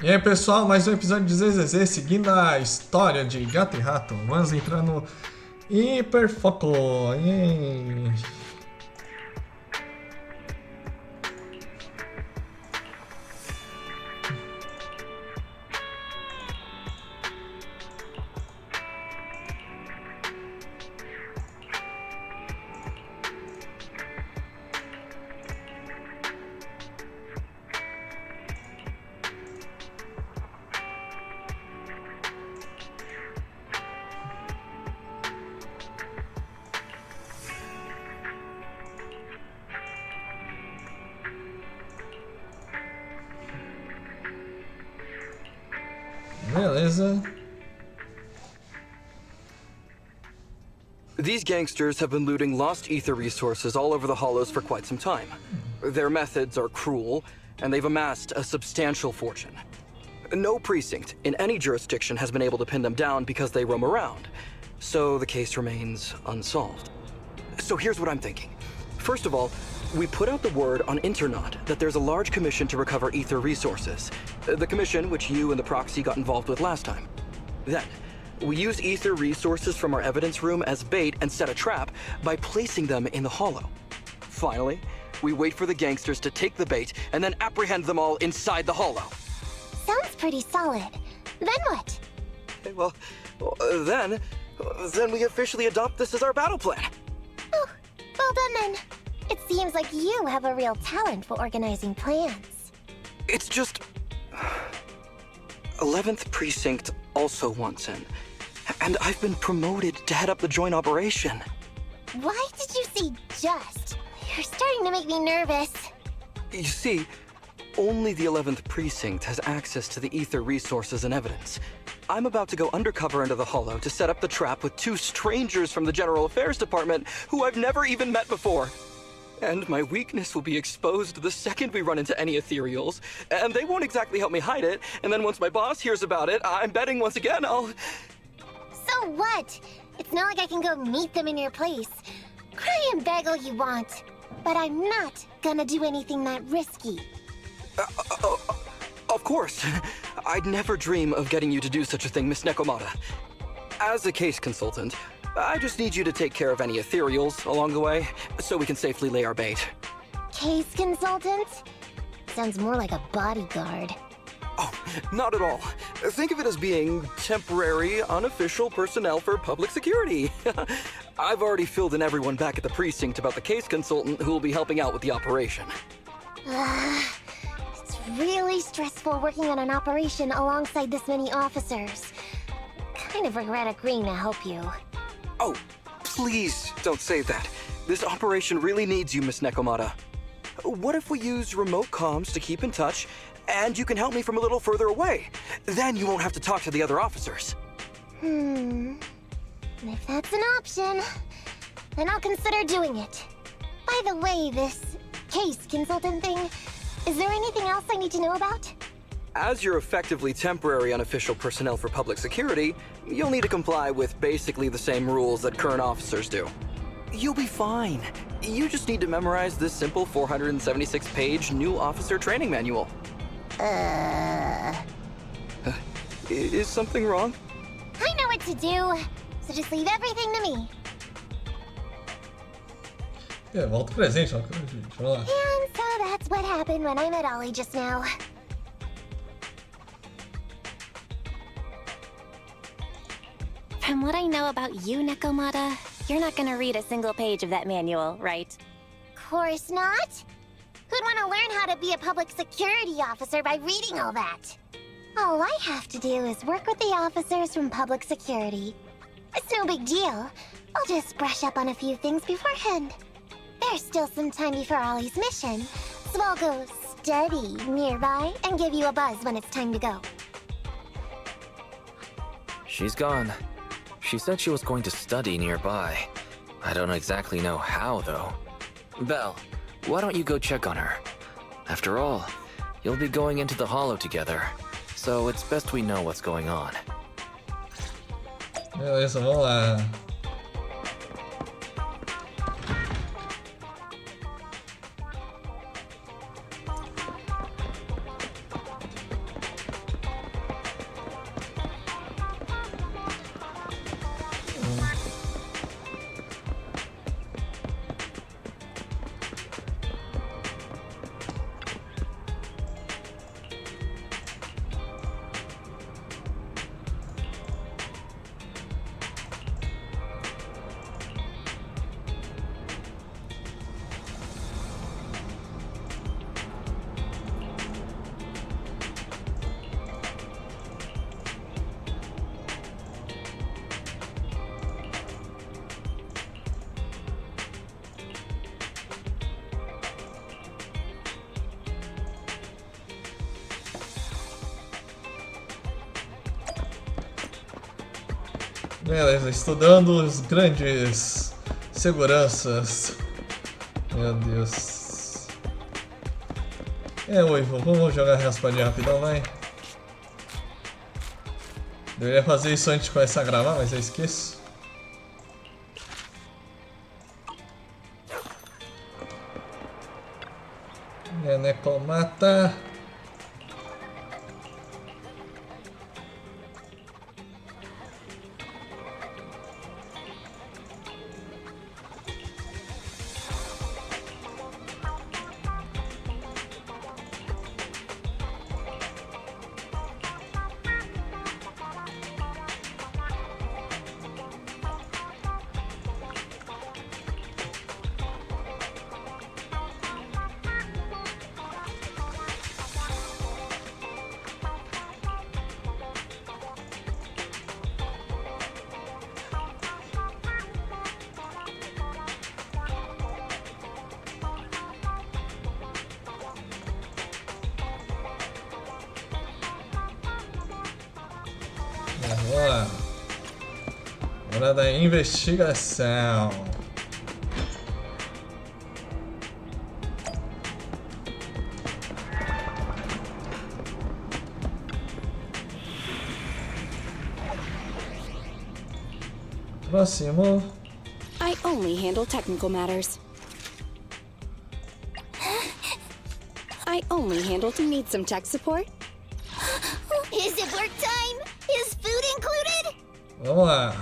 E aí pessoal, mais um episódio de ZZZ seguindo a história de Gato e Rato. Vamos entrar no Hiperfoco. Yay. Beleza. These gangsters have been looting lost ether resources all over the Hollows for quite some time. Their methods are cruel, and they've amassed a substantial fortune. No precinct in any jurisdiction has been able to pin them down because they roam around, so the case remains unsolved. So here's what I'm thinking. First of all, we put out the word on Internaut that there's a large commission to recover ether resources. The commission which you and the proxy got involved with last time. Then, we use ether resources from our evidence room as bait and set a trap by placing them in the hollow. Finally, we wait for the gangsters to take the bait and then apprehend them all inside the hollow. Sounds pretty solid. Then what? Well, then we officially adopt this as our battle plan. Oh, well done then. It seems like you have a real talent for organizing plans. It's just 11th Precinct also wants in, and I've been promoted to head up the joint operation. Why did you say just? You're starting to make me nervous. You see, only the 11th Precinct has access to the ether resources and evidence. I'm about to go undercover into the Hollow to set up the trap with two strangers from the General Affairs Department who I've never even met before. And my weakness will be exposed the second we run into any ethereals, and they won't exactly help me hide it, and then once my boss hears about it, I'm betting once again I'll... So what? It's not like I can go meet them in your place. Cry and beg all you want. But I'm not gonna do anything that risky. Of course. I'd never dream of getting you to do such a thing, Miss Nekomata. As a case consultant, I just need you to take care of any ethereals along the way, so we can safely lay our bait. Case consultant? Sounds more like a bodyguard. Oh, not at all. Think of it as being temporary, unofficial personnel for public security. I've already filled in everyone back at the precinct about the case consultant who will be helping out with the operation. It's really stressful working on an operation alongside this many officers. Kind of regret agreeing to help you. Oh, please don't say that. This operation really needs you, Miss Nekomata. What if we use remote comms to keep in touch, and you can help me from a little further away? Then you won't have to talk to the other officers. If that's an option, then I'll consider doing it. By the way, this case consultant thing, is there anything else I need to know about? As you're effectively temporary unofficial personnel for public security, you'll need to comply with basically the same rules that current officers do. You'll be fine. You just need to memorize this simple 476-page new officer training manual. Is something wrong? I know what to do, so just leave everything to me. Volta pro presente, ó. Vamos lá. And so that's what happened when I met Ollie just now. From what I know about you, Nekomata, you're not gonna read a single page of that manual, right? Course not. Who'd want to learn how to be a public security officer by reading all that? All I have to do is work with the officers from public security. It's no big deal. I'll just brush up on a few things beforehand. There's still some time before Ollie's mission, so I'll go study nearby and give you a buzz when it's time to go. She's gone. She said she was going to study nearby. I don't exactly know how, though. Belle, why don't you go check on her? After all, you'll be going into the Hollow together, so it's best we know what's going on. Beleza, vamos lá. Beleza, estudando os grandes seguranças. Meu Deus. Uivo, vamos jogar raspadinha rapidão, vai. Deveria fazer isso antes de começar a gravar, mas eu esqueço. Necomata. Vamos lá. Hora da investigação. Próximo. I only handle technical matters. I only handle to need some tech support. Is it work time? Is food included? Vamos lá.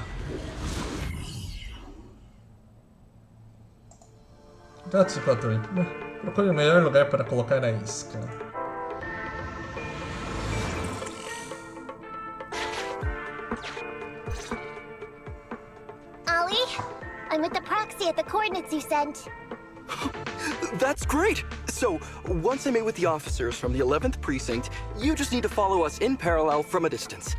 Gatos de patrulha. Procure o melhor lugar para colocar a isca. Ollie, I'm with the proxy at the coordinates you sent. That's great! So, once I meet with the officers from the 11th Precinct, you just need to follow us in parallel from a distance.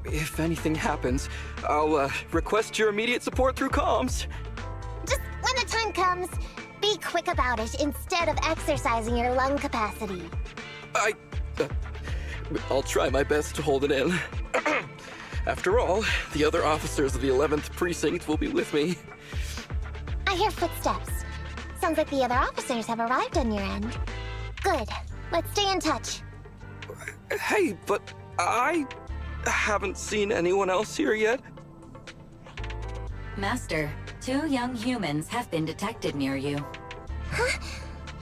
If anything happens, I'll request your immediate support through comms. Just when the time comes, be quick about it instead of exercising your lung capacity. I'll try my best to hold it in. After all, the other officers of the 11th Precinct will be with me. I hear footsteps. Sounds like the other officers have arrived on your end. Good. Let's stay in touch. Hey, but I haven't seen anyone else here yet. Master, 2 young humans have been detected near you. Huh?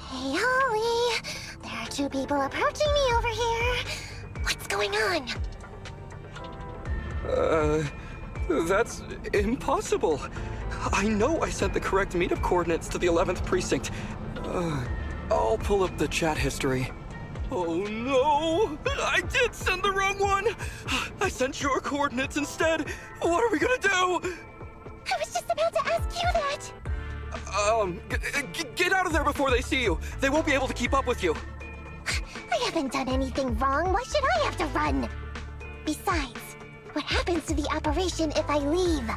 Hey, Holly. There are 2 people approaching me over here. What's going on? That's impossible. I know I sent the correct meetup coordinates to the 11th Precinct. I'll pull up the chat history. Oh no! I did send the wrong one! I sent your coordinates instead! What are we gonna do? I was just about to ask you that! Get out of there before they see you! They won't be able to keep up with you! I haven't done anything wrong. Why should I have to run? Besides, what happens to the operation if I leave?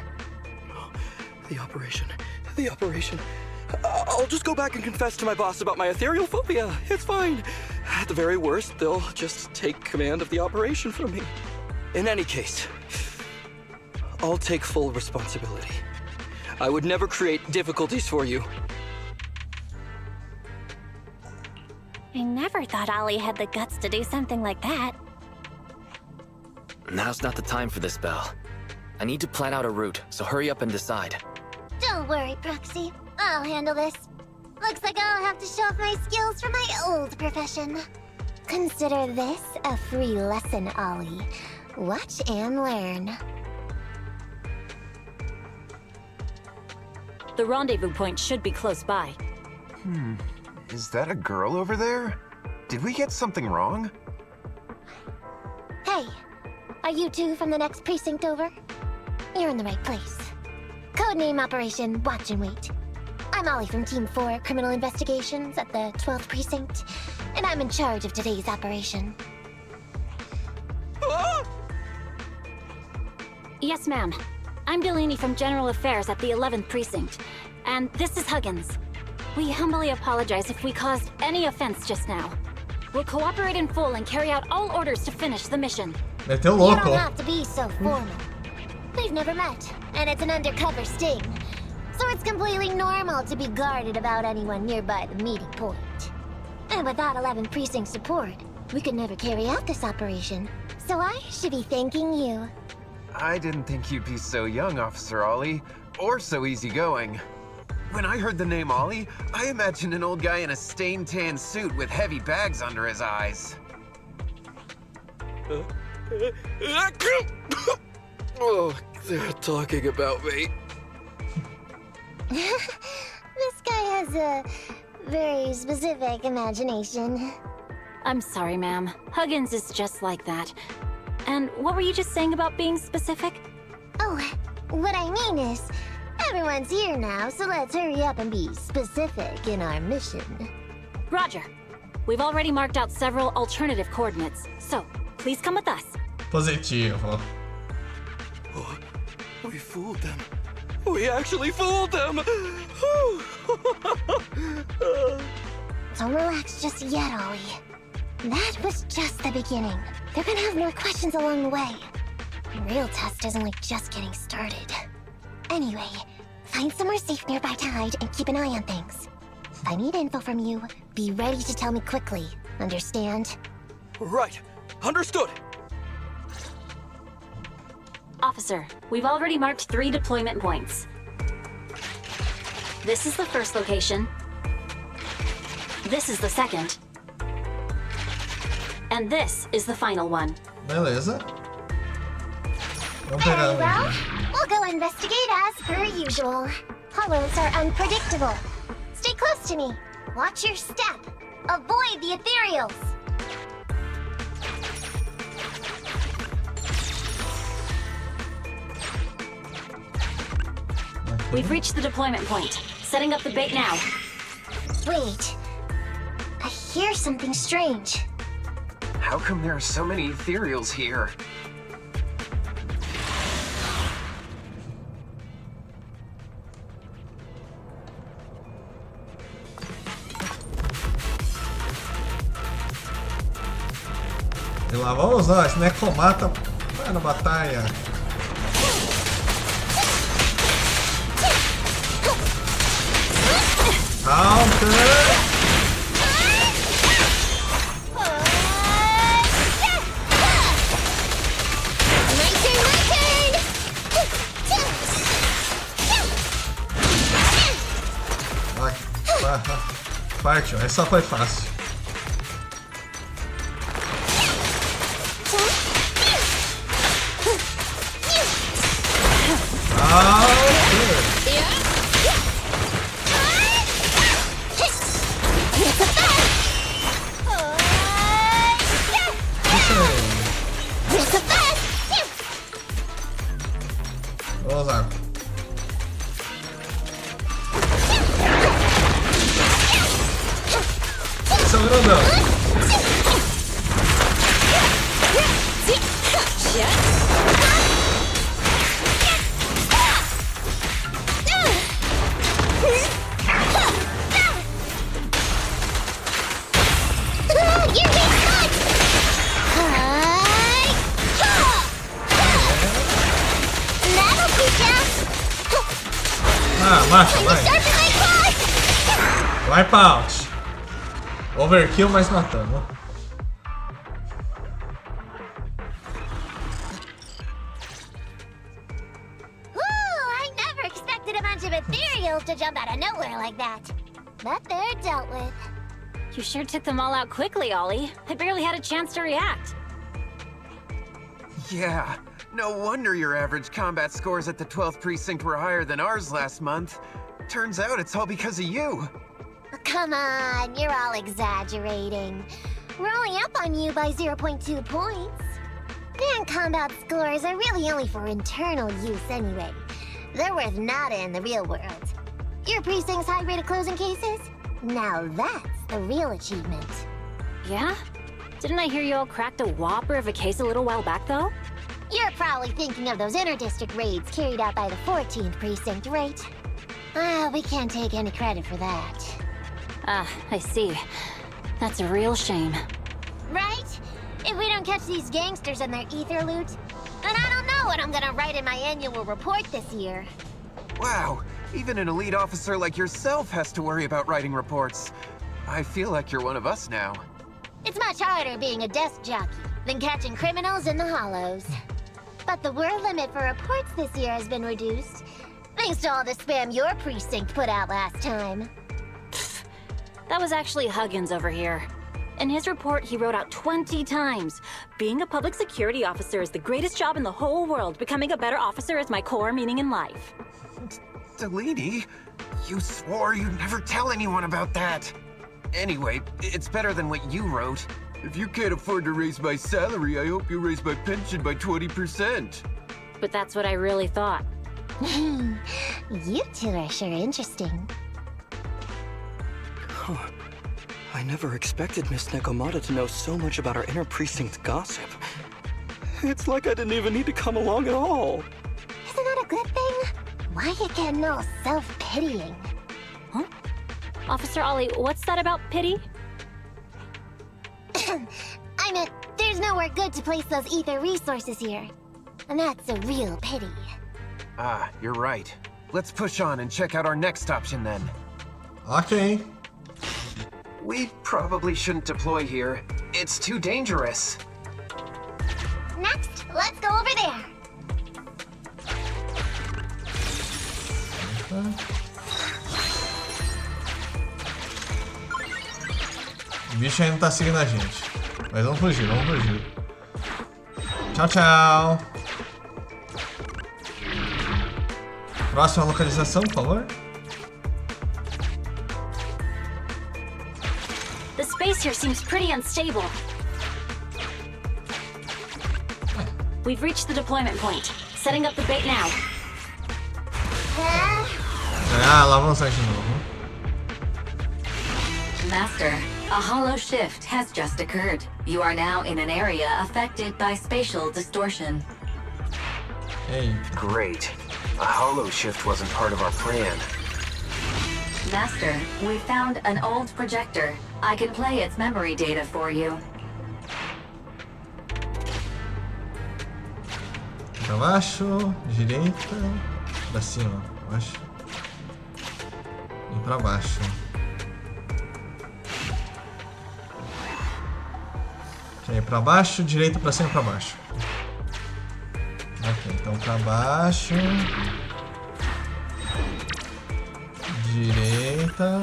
The operation. I'll just go back and confess to my boss about my ethereal phobia. It's fine. At the very worst, they'll just take command of the operation from me. In any case, I'll take full responsibility. I would never create difficulties for you. I never thought Ollie had the guts to do something like that. Now's not the time for this, Belle. I need to plan out a route, so hurry up and decide. Don't worry, Proxy. I'll handle this. Looks like I'll have to show off my skills from my old profession. Consider this a free lesson, Ollie. Watch and learn. The rendezvous point should be close by. Is that a girl over there? Did we get something wrong? Hey, are you 2 from the next precinct over? You're in the right place. Codename Operation Watch and Wait. I'm Ollie from Team 4 Criminal Investigations at the 12th Precinct, and I'm in charge of today's operation. Yes, ma'am. I'm Delaney from General Affairs at the 11th Precinct, and this is Huggins. We humbly apologize if we caused any offense just now. We'll cooperate in full and carry out all orders to finish the mission. Meteu You louco. don't have to be so formal. We've never met, and it's an undercover sting. So it's completely normal to be guarded about anyone nearby the meeting point. And without 11th Precinct support, we could never carry out this operation. So I should be thanking you. I didn't think you'd be so young, Officer Ollie, or so easygoing. When I heard the name Ollie, I imagined an old guy in a stained tan suit with heavy bags under his eyes. Oh, they're talking about me. This guy has a very specific imagination. I'm sorry, ma'am. Huggins is just like that. And what were you just saying about being specific? Oh, what I mean is, everyone's here now, so let's hurry up and be specific in our mission. Roger. We've already marked out several alternative coordinates, so please come with us. Positivo. Oh, we fooled them. We actually fooled them! Don't relax just yet, Ollie. That was just the beginning. They're gonna have more questions along the way. The real test is only just getting started. Anyway, find somewhere safe nearby to hide and keep an eye on things. If I need info from you, be ready to tell me quickly. Understand? Right. Understood. Officer, we've already marked 3 deployment points. This is the first location. This is the second. And this is the final one. Beleza. Vamos Very pegar well. ali. We'll go investigate as per usual. Hollows are unpredictable. Stay close to me. Watch your step. Avoid the ethereals. We've reached the deployment point. Setting up the bait now. Wait. I hear something strange. How come there are so many ethereals here? E lá vamos nós, Necromata vai na batalha. Counter! Parte, essa foi fácil. Vamos lá. Esse é o grandão. Ah, marcha, vai. Wipeout. Overkill, mas matamos. I never expected a bunch of ethereals to jump out of nowhere like that. But they're dealt with. You sure took them all out quickly, Ollie. I barely had a chance to react. Yeah, no wonder your average combat scores at the 12th Precinct were higher than ours last month. Turns out it's all because of you. Come on, you're all exaggerating. We're only up on you by 0.2 points. And combat scores are really only for internal use anyway. They're worth nada in the real world. Your precinct's high rate of closing cases? Now that's the real achievement. Yeah? Didn't I hear you all cracked a whopper of a case a little while back, though? You're probably thinking of those inter-district raids carried out by the 14th Precinct, right? We can't take any credit for that. Ah, I see. That's a real shame. Right? If we don't catch these gangsters and their ether loot, then I don't know know what I'm gonna write in my annual report this year. Wow, even an elite officer like yourself has to worry about writing reports. I feel like you're one of us now. It's much harder being a desk jockey than catching criminals in the hollows. But the word limit for reports this year has been reduced, thanks to all the spam your precinct put out last time. That was actually Huggins over here. In his report, he wrote out 20 times. Being a public security officer is the greatest job in the whole world. Becoming a better officer is my core meaning in life. Delaney, you swore you'd never tell anyone about that. Anyway, it's better than what you wrote. If you can't afford to raise my salary, I hope you raise my pension by 20%. But that's what I really thought. You two are sure interesting. Huh. I never expected Miss Nekomata to know so much about our inner precinct gossip. It's like I didn't even need to come along at all. Isn't that a good thing? Why you getting all self-pitying? Huh? Officer Ollie, what's that about pity? I meant, there's nowhere good to place those ether resources here. And that's a real pity. Ah, you're right. Let's push on and check out our next option then. Ok. We probably shouldn't deploy here. It's too dangerous. Next, let's go over there. O bicho ainda tá seguindo a gente. Mas vamos fugir, vamos fugir. Tchau, tchau. Próxima localização, por favor. The space here seems pretty unstable. We've reached the deployment point. Setting up the bait now. Ah, lá vamos de novo. Master, a hollow shift has just occurred. You are now in an area affected by spatial distortion. Ei. Great. A hollow shift wasn't part of our plan. Master, we found an old projector. I can play its memory data for you. Pra baixo, direita, pra cima, baixo e pra baixo. Ok, pra baixo, direita, pra cima e pra baixo. Ok, então pra baixo, direita,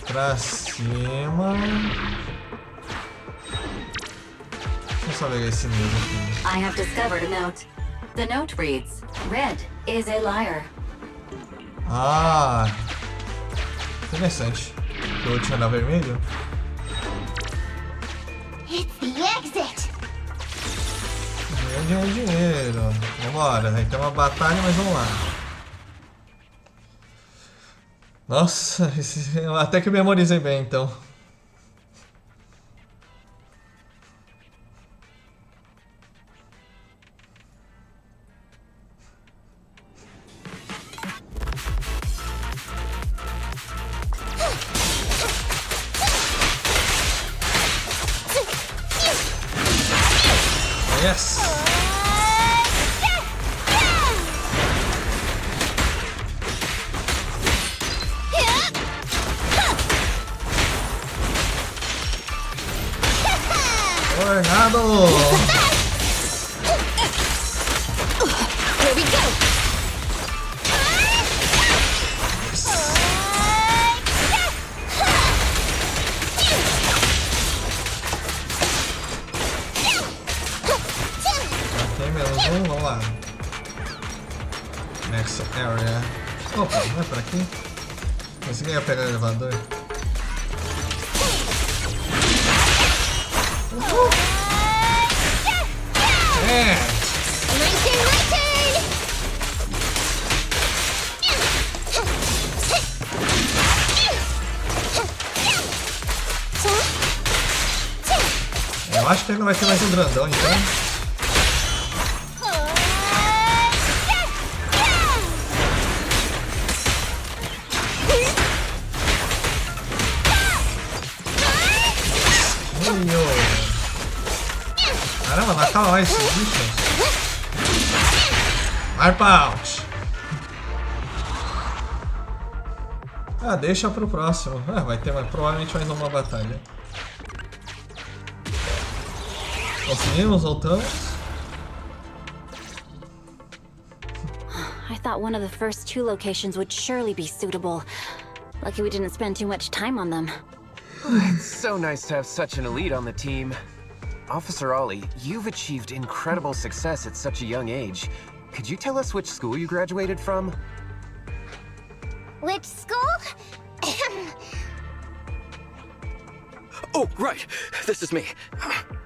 pra cima. Deixa eu só pegar esse livro aqui. I have discovered a note. The note reads, "Red is a liar." Ah, interessante. O último era vermelho? It's the exit. Dinheiro, dinheiro, dinheiro. Vambora, vai ter uma batalha, mas vamos lá. Nossa, até que eu memorizei bem, então. Yes! Tornado! Here we go! Ok, menos um, vamos lá. Next area. Opa, não é por aqui? Consegui pegar o elevador. É! Eu acho que ele não vai ter mais um grandão, então. Caramba, matar esses bichos. Wipe out. Ah, deixa pro próximo. Ah, vai ter provavelmente mais uma batalha. Conseguimos, voltamos. I thought one of the first 2 locations would surely be suitable. Lucky we didn't spend too much time on them. It's so nice to have such an elite on the team. Officer Ollie, you've achieved incredible success at such a young age. Could you tell us which school you graduated from? Which school? Oh, right. This is me.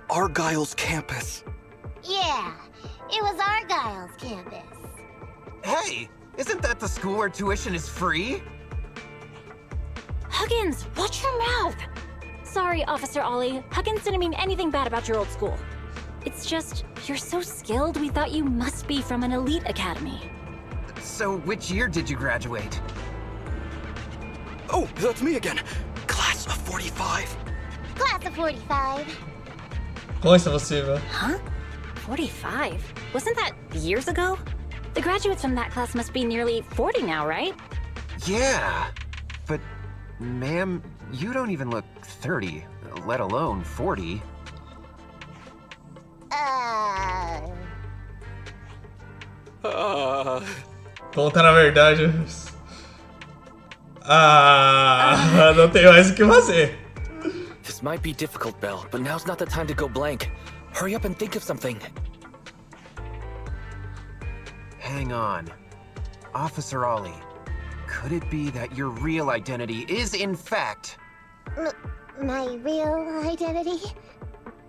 Argyle's campus. Yeah, it was Argyle's campus. Hey, isn't that the school where tuition is free? Huggins, watch your mouth! Sorry, Officer Ollie. Huggins didn't mean anything bad about your old school. It's just, you're so skilled, we thought you must be from an elite academy. So, which year did you graduate? Oh, that's me again. Class of 45. Class of 45. Como isso é possível? Huh? 45? Wasn't that years ago? The graduates from that class must be nearly 40 now, right? Yeah, but ma'am, you don't even look 30, let alone 40. Conta na verdade. Não tem mais o que fazer. This might be difficult, Belle, but now's not the time to go blank. Hurry up and think of something. Hang on. Officer Ollie, could it be that your real identity is, in fact, My real identity?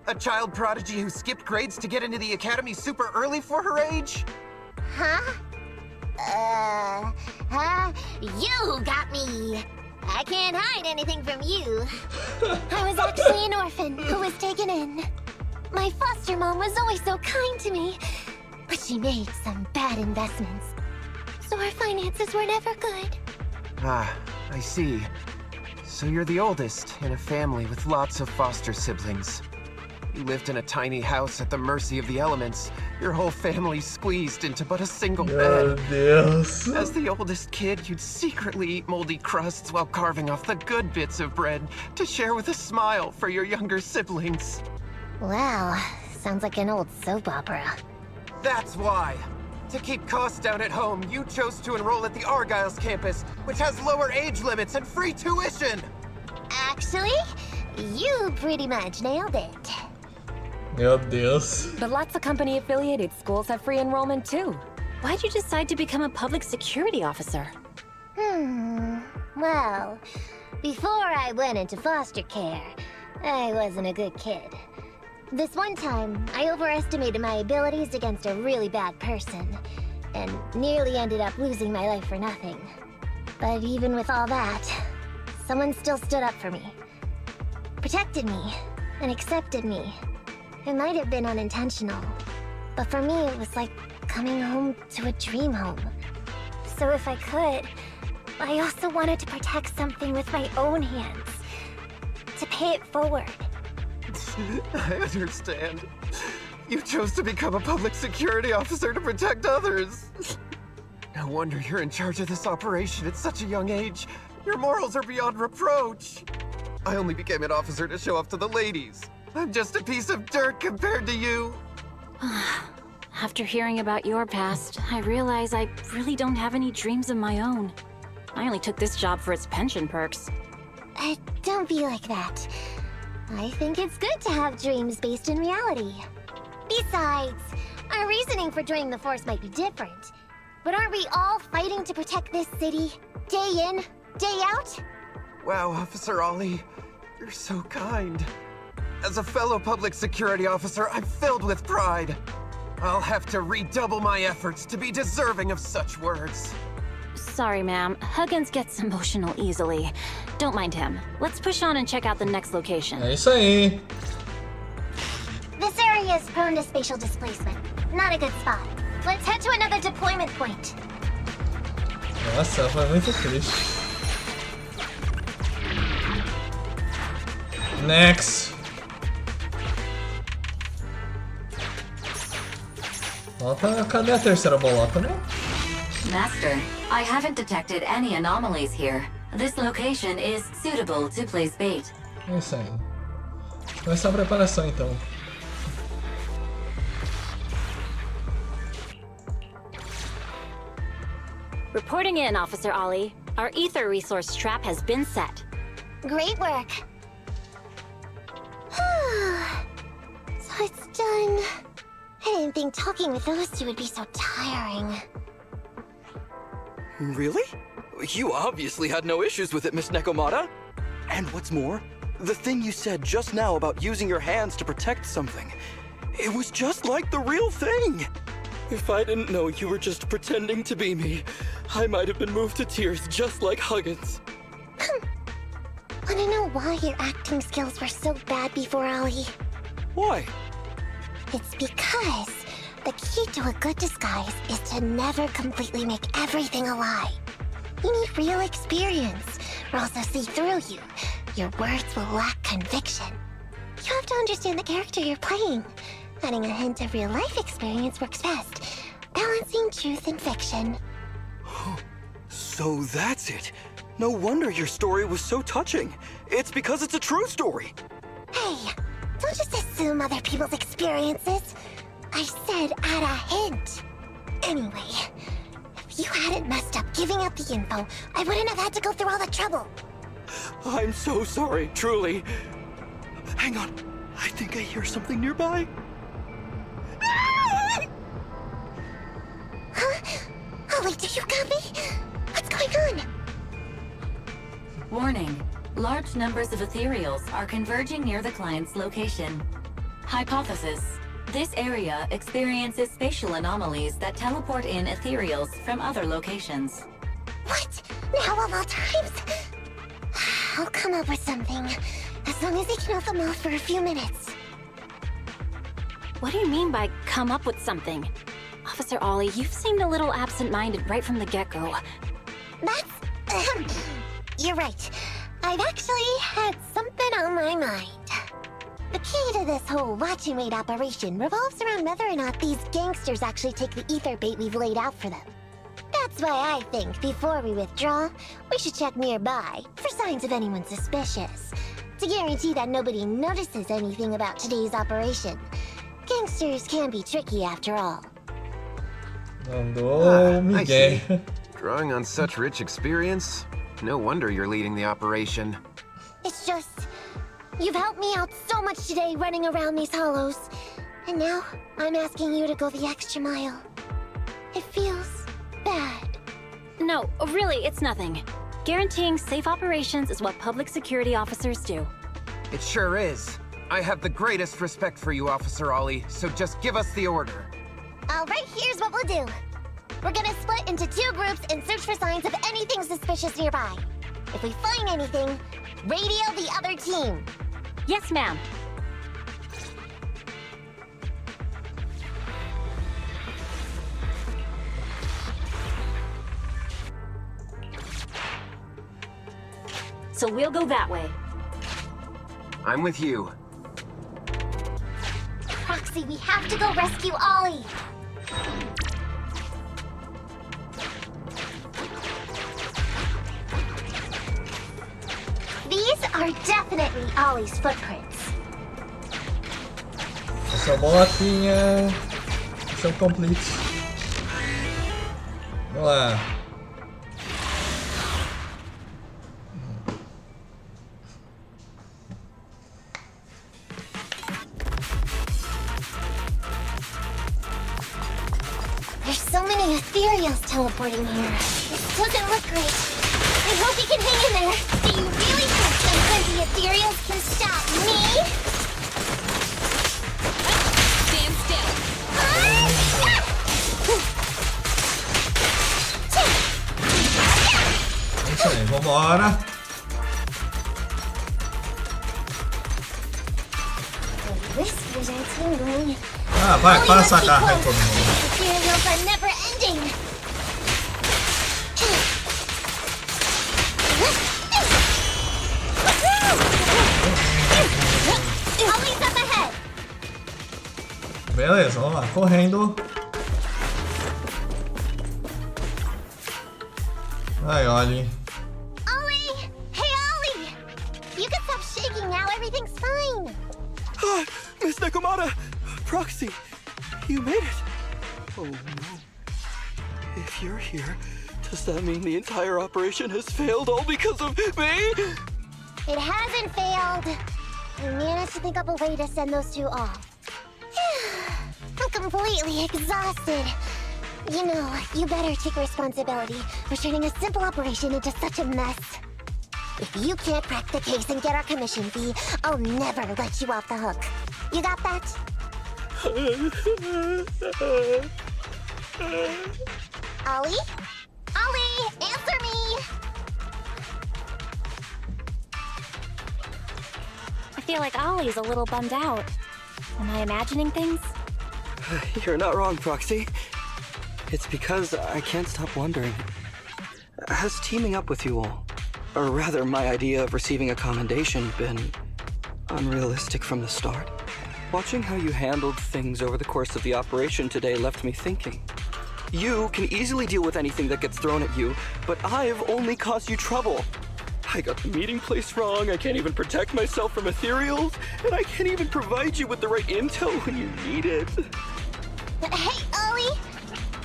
a child prodigy who skipped grades to get into the academy super early for her age? Huh? You got me! I can't hide anything from you. I was actually an orphan who was taken in. My foster mom was always so kind to me, but she made some bad investments. So our finances were never good. Ah, I see. So you're the oldest in a family with lots of foster siblings. You lived in a tiny house at the mercy of the elements, your whole family squeezed into but a single Meu bed. Deus. As the oldest kid, you'd secretly eat moldy crusts while carving off the good bits of bread to share with a smile for your younger siblings. Wow, sounds like an old soap opera. That's why. To keep costs down at home, you chose to enroll at the Argyle's campus, which has lower age limits and free tuition. Actually, you pretty much nailed it. Meu Deus. But lots of company-affiliated schools have free enrollment too. Why'd you decide to become a public security officer? Well, before I went into foster care, I wasn't a good kid. This one time, I overestimated my abilities against a really bad person, and nearly ended up losing my life for nothing. But even with all that, someone still stood up for me, protected me, and accepted me. It might have been unintentional, but for me it was like coming home to a dream home. So if I could, I also wanted to protect something with my own hands, to pay it forward. I understand. You chose to become a public security officer to protect others. No wonder you're in charge of this operation at such a young age. Your morals are beyond reproach. I only became an officer to show off to the ladies. I'm just a piece of dirt compared to you. After hearing about your past, I realize I really don't have any dreams of my own. I only took this job for its pension perks. Don't be like that. I think it's good to have dreams based in reality. Besides, our reasoning for joining the Force might be different. But aren't we all fighting to protect this city, day in, day out? Wow, Officer Ollie, you're so kind. As a fellow public security officer, I'm filled with pride. I'll have to redouble my efforts to be deserving of such words. Sorry, ma'am. Huggins gets emotional easily. Don't mind him. Let's push on and check out the next location. É isso aí. This area is prone to spatial displacement. Not a good spot. Let's head to another deployment point. Nossa, foi muito triste. Volta, cadê a terceira bolota, né? Master, I haven't detected any anomalies here. This location is suitable to place bait. É isso aí. Começar a preparação então. Reporting in, Officer Ollie. Our ether resource trap has been set. Great work. So it's done. I didn't think talking with those two would be so tiring. Really? You obviously had no issues with it, Miss Nekomata. And what's more, the thing you said just now about using your hands to protect something, it was just like the real thing. If I didn't know you were just pretending to be me, I might have been moved to tears just like Huggins. Wanna know why your acting skills were so bad before, Ollie? Why? It's because the key to a good disguise is to never completely make everything a lie. You need real experience, or else they'll see through you. Your words will lack conviction. You have to understand the character you're playing. Adding a hint of real-life experience works best, balancing truth and fiction. So that's it. No wonder your story was so touching. It's because it's a true story. Hey, don't just assume other people's experiences. I said add a hint. Anyway, if you hadn't messed up giving out the info, I wouldn't have had to go through all the trouble. I'm so sorry, truly. Hang on. I think I hear something nearby. Huh? Ollie, do you got me? What's going on? Warning. Large numbers of ethereals are converging near the client's location. Hypothesis. This area experiences spatial anomalies that teleport in ethereals from other locations. What? Now of all times? I'll come up with something. As long as he can off them all for a few minutes. What do you mean by come up with something? Officer Ollie, you've seemed a little absent-minded right from the get-go. That's... You're right. I've actually had something on my mind. The key to this whole watching wait operation revolves around whether or not these gangsters actually take the ether bait we've laid out for them. That's why I think before we withdraw, we should check nearby for signs of anyone suspicious. To guarantee that nobody notices anything about today's operation. Gangsters can be tricky after all. Mandou I see. Miguel. Drawing on such rich experience, no wonder you're leading the operation. It's just... You've helped me out so much today running around these hollows. And now, I'm asking you to go the extra mile. It feels... bad. No, really, it's nothing. Guaranteeing safe operations is what public security officers do. It sure is. I have the greatest respect for you, Officer Ollie, so just give us the order. Alright, here's what we'll do. We're gonna split into 2 groups and search for signs of anything suspicious nearby. If we find anything, radio the other team. Yes, ma'am. So we'll go that way. I'm with you. Proxy, we have to go rescue Ollie. These are definitely Ollie's footprints. Essa bolotinha. Missão complete. Vamos lá. There's so many ethereals teleporting here. This doesn't look great. I hope you can hang in there. Do you really think some crazy ethereals can stop me? Stand still. É isso aí, vambora. The whiskers are tingling. Ah, vai, passa a carga aí todo mundo. Ethereals are never ending. Ollie's up ahead. Beleza, vamos lá, correndo. Ai, Ollie. Ollie! Hey, Ollie! You can stop shaking now, everything's fine. Ah, Miss Nekomata! Proxy, you made it! Oh no. If you're here, does that mean the entire operation has failed all because of me? It hasn't failed. I managed to think up a way to send those two off. I'm completely exhausted. You know, you better take responsibility for turning a simple operation into such a mess. If you can't crack the case and get our commission fee, I'll never let you off the hook. You got that? Ollie? Ollie, answer me! I feel like Ollie's a little bummed out. Am I imagining things? You're not wrong, Proxy. It's because I can't stop wondering. Has teaming up with you all, or rather my idea of receiving a commendation, been unrealistic from the start? Watching how you handled things over the course of the operation today left me thinking. You can easily deal with anything that gets thrown at you, but I've only caused you trouble. I got the meeting place wrong, I can't even protect myself from ethereals, and I can't even provide you with the right intel when you need it. Hey, Ollie!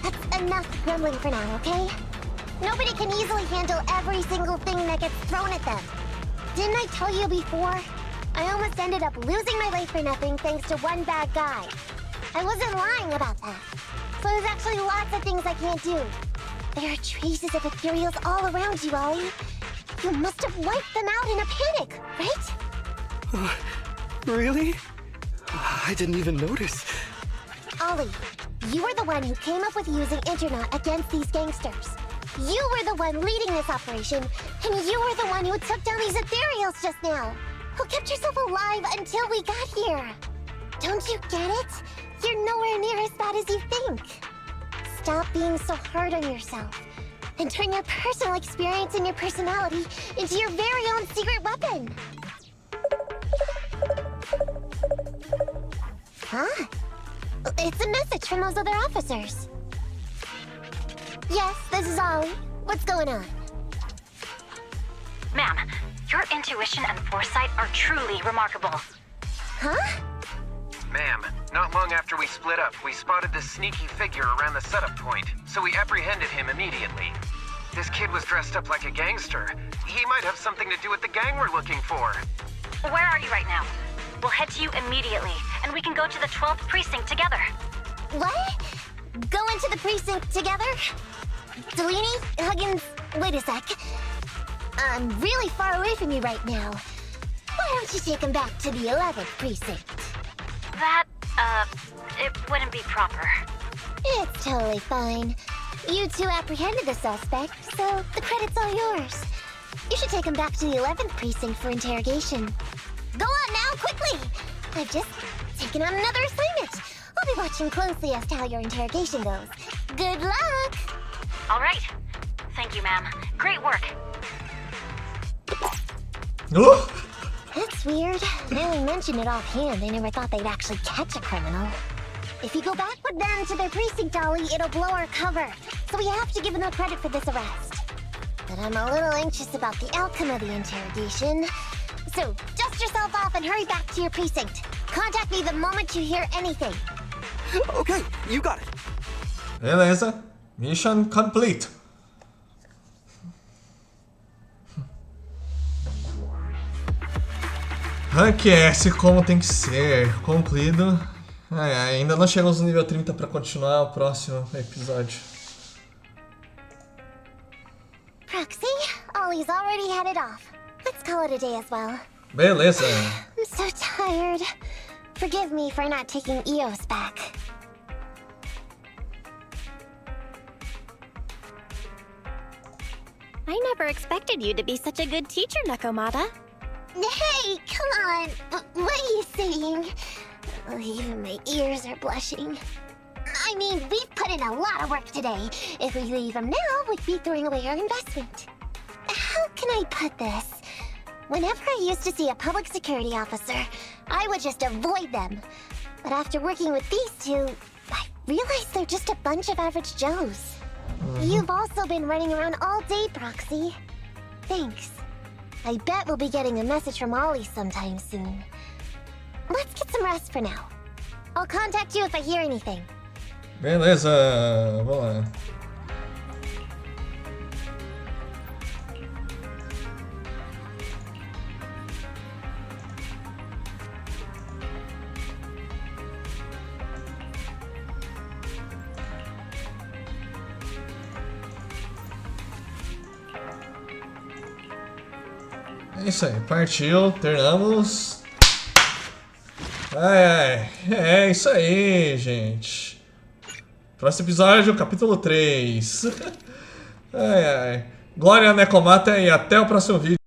That's enough grumbling for now, okay? Nobody can easily handle every single thing that gets thrown at them. Didn't I tell you before? I almost ended up losing my life for nothing thanks to one bad guy. I wasn't lying about that. So there's actually lots of things I can't do. There are traces of ethereals all around you, Ollie. You must have wiped them out in a panic, right? Really? I didn't even notice. Ollie, you were the one who came up with using Internet against these gangsters. You were the one leading this operation, and you were the one who took down these ethereals just now. Who kept yourself alive until we got here. Don't you get it? You're nowhere near as bad as you think. Stop being so hard on yourself, and turn your personal experience and your personality into your very own secret weapon. Huh? It's a message from those other officers. Yes, this is Ollie. What's going on? Ma'am, your intuition and foresight are truly remarkable. Huh? Ma'am, not long after we split up, we spotted this sneaky figure around the setup point, so we apprehended him immediately. This kid was dressed up like a gangster. He might have something to do with the gang we're looking for. Where are you right now? We'll head to you immediately, and we can go to the 12th precinct together. What? Go into the precinct together? Delaney? Huggins? Wait a sec. I'm really far away from you right now. Why don't you take him back to the 11th precinct? That, it wouldn't be proper. It's totally fine. You two apprehended the suspect, so the credit's all yours. You should take him back to the 11th precinct for interrogation. Go on now, quickly! I've just taken on another assignment. I'll be watching closely as to how your interrogation goes. Good luck! All right. Thank you, ma'am. Great work. Oh! That's weird. I only mentioned it offhand. I never thought they'd actually catch a criminal. If you go back with them to their precinct, Ollie, it'll blow our cover. So we have to give them credit for this arrest. But I'm a little anxious about the outcome of the interrogation. So dust yourself off and hurry back to your precinct. Contact me the moment you hear anything. Okay, you got it. Beleza. Mission complete. Rank S como tem que ser. Concluído. Ainda não chegamos no nível 30 para continuar o próximo episódio. Proxy, Ollie's already headed off. Let's call it a day as well. Beleza. I'm so tired. Forgive me for not taking EOS back. I never expected you to be such a good teacher, Nekomata. Hey, come on. What are you saying? Even my ears are blushing. I mean, we've put in a lot of work today. If we leave them now, we'd be throwing away our investment. How can I put this? Whenever I used to see a public security officer, I would just avoid them. But after working with these two, I realized they're just a bunch of average Joes. You've also been running around all day, Proxy. Thanks. I bet we'll be getting a message from Ollie sometime soon. Let's get some rest for now. I'll contact you if I hear anything. Beleza, vamos lá. É isso aí, partiu, terminamos. É isso aí, gente. Próximo episódio, capítulo 3. Glória Necomata e até o próximo vídeo.